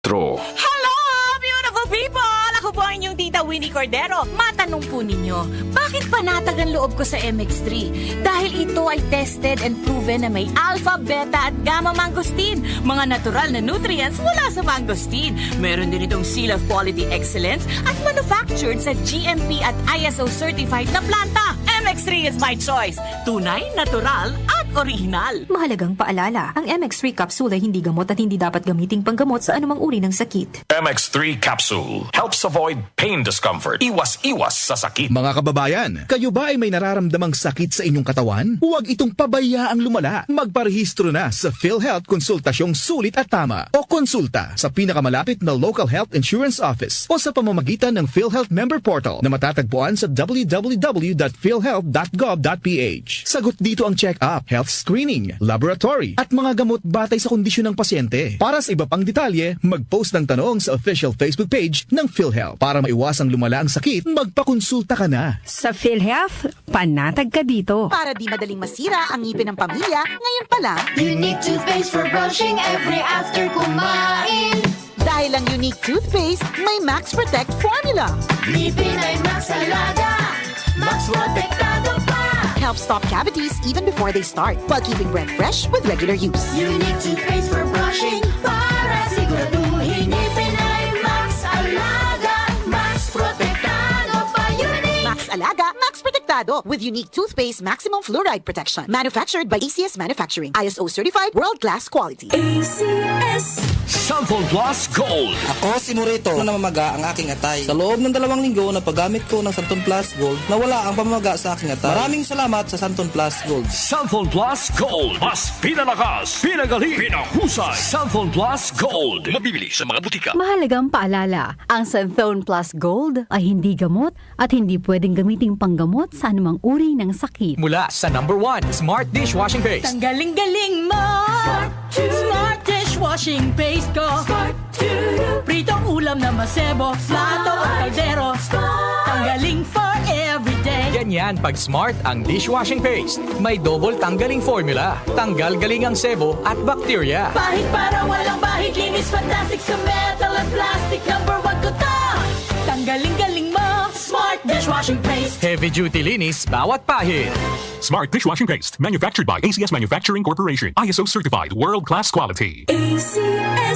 Metro. Hello, beautiful people! Ako po ang inyong tita Winnie Cordero. Matanong po ninyo, bakit panatag ang loob ko sa MX3? Dahil ito ay tested and proven na may alpha, beta at gamma mangosteen. Mga natural na nutrients mula sa mangosteen. Meron din itong Seal of Quality Excellence at manufactured sa GMP at ISO certified na planta. MX3 is my choice. Tunay, natural at original. Mahalagang paalala, ang MX3 capsule ay hindi gamot at hindi dapat gamiting panggamot sa anumang uri ng sakit. MX3 Capsule helps avoid pain discomfort. Iwas-iwas sa sakit. Mga kababayan, kayo ba ay may nararamdamang sakit sa inyong katawan? Huwag itong pabayaang lumala. Magparehistro na sa PhilHealth Konsultasyong Sulit at Tama o konsulta sa pinakamalapit na local health insurance office o sa pamamagitan ng PhilHealth member portal na matatagpuan sa www.philhealth.gov.ph. Sagot dito ang check-up, health screening, laboratory at mga gamot batay sa kondisyon ng pasyente. Para sa iba pang detalye, mag-post ng tanong sa official Facebook page ng PhilHealth. Para maiwasang lumala ang sakit, magpakonsulta ka na. Sa PhilHealth, panatag ka dito. Para di madaling masira ang ngipin ng pamilya, ngayon pa lang, Unique toothpaste for brushing every after kumain. dahil ang unique toothpaste, may Max Protect formula. Ngipin ay Max Alaga, Max Protektado pa. Helps stop cavities even before they start, while keeping breath fresh with regular use. Unique toothpaste for brushing para siguraduhin ngipin ay Max Alaga, Max Protektado pa. Unique. Max Alaga, Max Protectado with unique toothpaste maximum fluoride protection. Manufactured by ACS Manufacturing. ISO certified world-class quality. Santon Plus Gold. Ako si Morito na namamaga ang aking atay. Sa loob ng 2 linggo na paggamit ko ng Santon Plus Gold, nawala ang pamamaga sa aking atay. Maraming salamat sa Santon Plus Gold. Santon Plus Gold. Mas pinalakas, pinagaling, pinahusay. Santon Plus Gold. Mabibili sa mga butika. Mahalagang paalala, ang Santhone Plus Gold ay hindi gamot at hindi pwedeng gamiting panggamot sa anumang uri ng sakit. Mula sa #1 Smart Dishwashing Paste. Ang galing-galing mo! Smart dishwashing paste ko. Pritong ulam na masebo, plato o kaldero. Tanggaling for everyday. Ganyan pag Smart ang dishwashing paste. May double tanggaling formula. Tanggal galing ang sebo at bakterya. Bahid para walang bahid, linis fantastic sa metal at plastic. #1 ko to. Tanggaling-galing mo! Smart dishwashing paste. Heavy duty linis bawat pahid. Smart Dishwashing Paste, manufactured by ACS Manufacturing Corporation. ISO certified, world-class quality.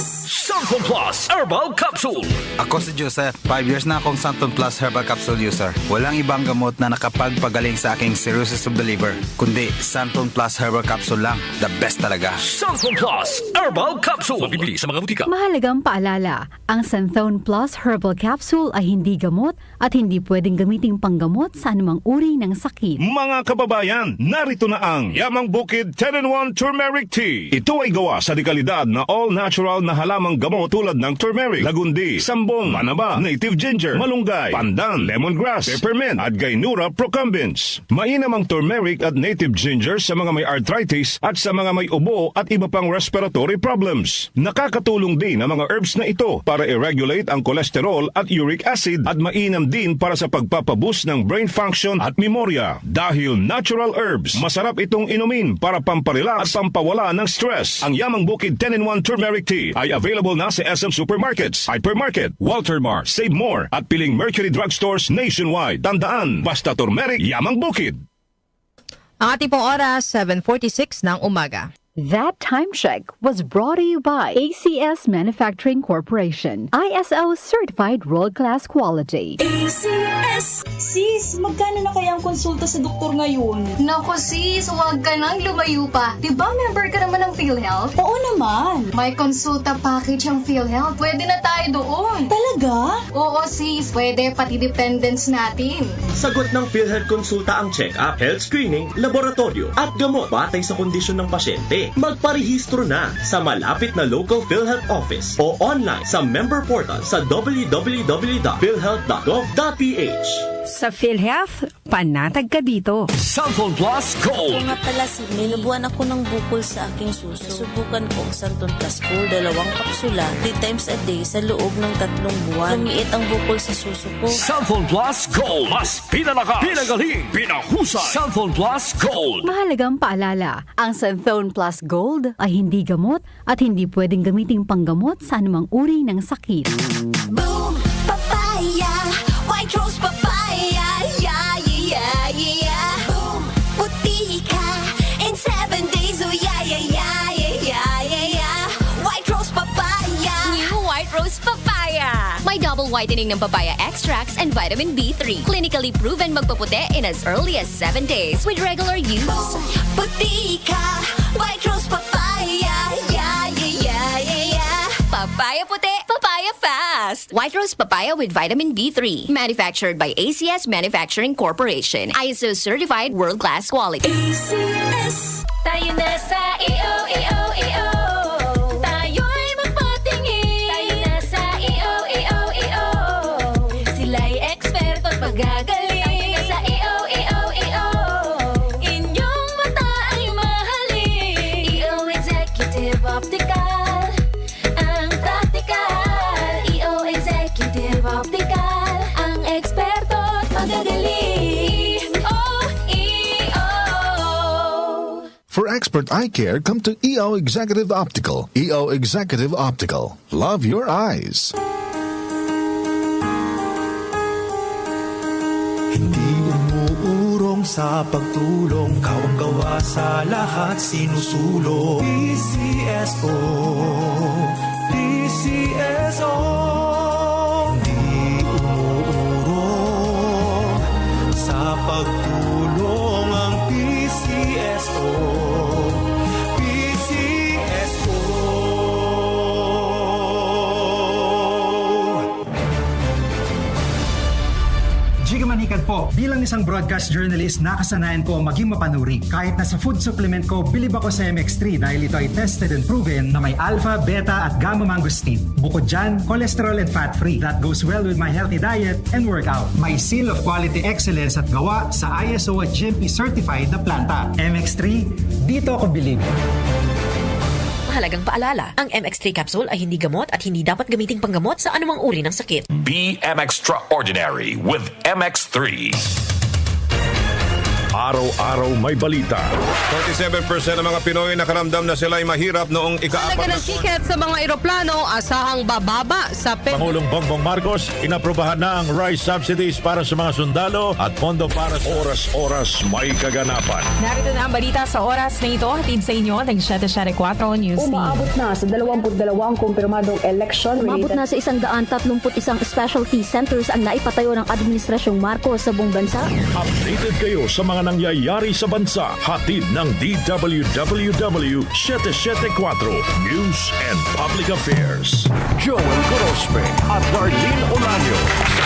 Santon Plus Herbal Capsule. Ako si Joseph. 5 years na akong Santon Plus Herbal Capsule user. Walang ibang gamot na nakapagpagaling sa aking cirrhosis of the liver, kundi Santon Plus Herbal Capsule lang. The best talaga. Santon Plus Herbal Capsule. Mabibili sa mga butika. Mahalagang paalala, ang Santhone Plus Herbal Capsule ay hindi gamot at hindi pwedeng gamiting panggamot sa anumang uri ng sakit. Mga kababayan, narito na ang Yamang Bukid 10-in-1 Turmeric Tea. Ito ay gawa sa dekalidad na all-natural na halamang gamot tulad ng turmeric, lagundi, sambong, banaba, native ginger, malunggay, pandan, lemongrass, peppermint, at gainura procumbens. Mainam ang turmeric at native ginger sa mga may arthritis at sa mga may ubo at iba pang respiratory problems. Nakakatulong din ang mga herbs na ito para i-regulate ang cholesterol at uric acid at mainam din para sa pagpapaboost ng brain function at memorya. Dahil natural herbs, masarap itong inumin para pamparelax at pampawala ng stress. Ang Yamang Bukid 10-in-1 Turmeric Tea ay available na sa SM Supermarkets, Hypermarket, Walter Mart, Save More at piling Mercury Drugstores nationwide. Tandaan, basta turmeric, Yamang Bukid. Ang ating pong oras, 7:46 ng umaga. That time check was brought to you by ACS Manufacturing Corporation. ISO certified world-class quality. ACS. Sis, magkano na kaya ang konsulta sa doktor ngayon? Naku sis, huwag ka nang lumayo pa. Diba member ka naman ng PhilHealth? Oo naman. May konsulta package ang PhilHealth. Pwede na tayo doon. Talaga? Oo sis, pwede pati dependents natin. Sagot ng PhilHealth konsulta ang check-up, health screening, laboratorio at gamot batay sa kondisyon ng pasyente. Magparehistro na sa malapit na local PhilHealth office o online sa member portal sa www.philhealth.gov.ph. Sa PhilHealth, panatag ka dito. Santon Plus Gold. Nga pala, Sidney, nabuhan ako ng bukol sa aking suso. Subukan ko ang Santon Plus Gold, 2 kapsula, 3 times a day sa loob ng 3 buwan. Lumiit ang bukol sa suso ko. Santon Plus Gold. Mas pinalakas, pinagaling, pinahusay. Santon Plus Gold. Mahalagang paalala, ang Santhone Plus Gold ay hindi gamot at hindi pwedeng gamiting panggamot sa anumang uri ng sakit. Boom! Papaya! White rose papaya! Yeah, yeah, yeah! Boom! Puti ka! In 7 days, oh yeah, yeah, yeah, yeah, yeah, yeah! White rose papaya! New White Rose Papaya. May double whitening ng papaya extracts and vitamin B3. Clinically proven magpaputi in as early as 7 days with regular use. Boom! Puti ka! White rose papaya! Yeah, yeah, yeah, yeah, yeah! Papaya puti, papaya fast. White Rose Papaya with vitamin B3. Manufactured by ACS Manufacturing Corporation. ISO certified world-class quality. ACS! Tayo na sa EO. Tayo'y magpatingin. Tayo na sa EO. Sila'y eksperto at magagaling. Tayo na sa EO. Inyong mata ay mahalin. EO Executive Optical. Ang practical. EO Executive Optical. Ang eksperto at magagaling. EO. For expert eye care, come to EO Executive Optical. EO Executive Optical. Love your eyes. Hindi umuurong sa pagtulong, kawang-gawa sa lahat sinusulong. PCSO, PCSO. Hindi umuurong sa pagtulong ang PCSO, PCSO. Jiga Manikad po, bilang isang broadcast journalist, nakasanayan ko maging mapanuri. Kahit na sa food supplement ko, bilib ako sa MX3 dahil ito ay tested and proven na may alpha, beta at gamma mangosteen. Bukod dyan, cholesterol and fat-free. That goes well with my healthy diet and workout. May seal of quality excellence at gawa sa ISO at GMP certified na planta. MX3, dito ako bilib. Mahalagang paalala, ang MX3 capsule ay hindi gamot at hindi dapat gamiting panggamot sa anumang uri ng sakit. Be extraordinary with MX3. Araw-araw may balita. 47% ng mga Pinoy nakaramdam na sila ay mahirap noong ika-4 Talaga ng tiket sa mga eroplano, asahang bababa sa Pangulong Bongbong Marcos, inaprubahan na ang rice subsidies para sa mga sundalo at pondo para sa oras-oras may kaganapan. Narito na ang balita sa oras na ito, hatid sa inyo ng 774 News Team. Umaabot na sa 22 kumpirmadong election. Umabot na sa 131 specialty centers ang naipatayo ng Administrasyong Marcos sa buong bansa. Updated kayo sa mga nangyayari sa bansa. Hatid ng DWWW 774 News and Public Affairs. Joel Corospe at Darlene Olanyo sa